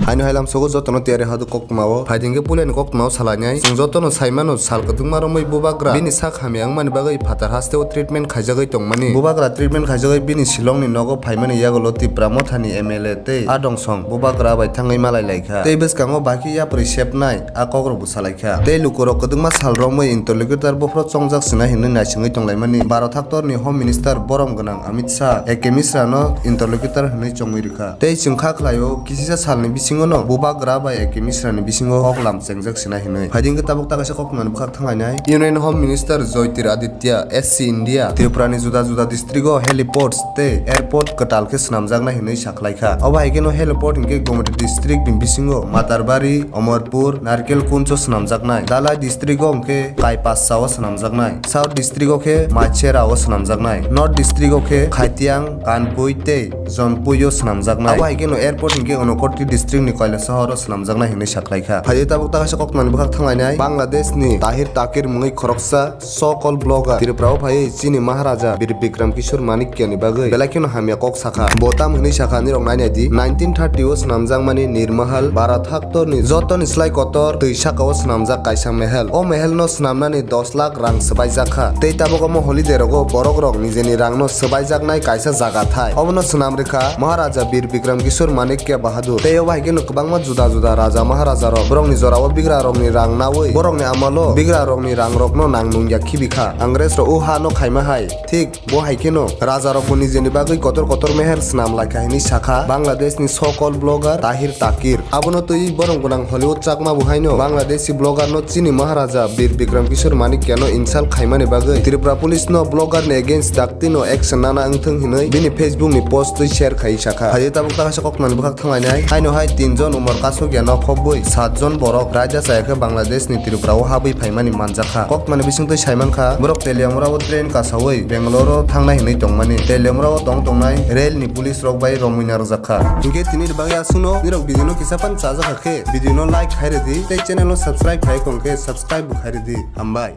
haino hailam sogo jotono tiare hadu kokmao faidingke pulen kokmao salanyai jeng jotono saimano salkadungma romoi bubagra bini sak hamyang mani bagai phatar hasteo treatment khaijagai tongmani bubagra treatment khaijagai bini silongni nogo phaimani yagolo tipramo thani MLA tei adong song bubagra bai thangai malai laikha tei beskango baki yapri sepnai akogro busalaikha tei lukoro kadungma salromoi interlocutor bofro chongjak sina hinui naisingai tonglaimani 12 thaktor ni home minister borom ganang Amit Shah eke misra no interlocutor hinui chongui rikha tei chungkha khlaio kisisa salni bisingo no bubagra bai eke misra ni bisingo hoklam chengjak sina hinui faiding tabuk takasa kokman bukhak thangainai Union Home Minister Jyotiraditya SC India Tripura ni juda juda district o heliports tei airport katalke snamjakna hinui saklaikha oba haikeno heliport hinke Gomati district ni bisingo Matarbari Amarpur Narkel Kuncho snamjaknai Dalai district o hinke Kaipassa o snamjaknai South district o ke Machera o snamjaknai North district o ke Khaitiang Kanpui tei Jonpui o snamjaknai oba haikeno airport hinke Unakoti district ni Kailasahar o snamjaknai hinui saklaikha faiding tabuk takasa kokman bukhak thangainai Bangladesh ni Tahir Takir mungai khoroksa so-called blogger Tripura o phai chini Maharaja Bir Bikram Kishore Manikya ni bagai belakino hamya kok sakha botam hinui sakha ni rok nainai di 1930 o snamjakmani Nirmahal 12 thaktor ni joton slai kotor tui saka o snamjak kaisa mehel o mehel no snamnani 10 lakh rang sbaijakha tei tabokamo holiday rogo borok rok nijeni rang no sbaijaknai kaisa jaga thai obono snam rekha Maharaja Bir Bikram Kishore Manikya Bahadur tei o haikeno kwbangma juda juda raja maharaja rok borok ni jorao bigra rok ni rang nawi borok ni amalo bigra rok ni rang rok no nangnungya khibikha Angres ro o ha no khaima hai thik bo haikeno raja rok nijeni bagai kotor kotor mehel snam laika hini sakha Bangladesh ni so-called blogger Tahir Takir abono tui borong gonang Hollywood chakma buhaino Bangladeshi blogger no chini Maharaja Bir Bikram Kishore Manikya no insal khaimani bagai Tripura police no blogger ni against dakti no action nana angthung hinui bini Facebook ni post tui share khai sakha haye tabuk takasa kokman bukhak thangainai haino hai 3 jon umar kasogya no khobui 7 jon borok raja sayakhe Bangladesh ni Tripura o habai phaimani manjakha kokmani bisingtui saimankha borok teliamura o train kasawai Bangalore thangnai hinui tongmani teliamura o tongnai rail ni police rok bai romuina rjakha inge tini bagai asuno nirok video no kisapan chajakha khe video no like khaire di tei channel no subscribe khai kongke subscribe bu khaire di hambai।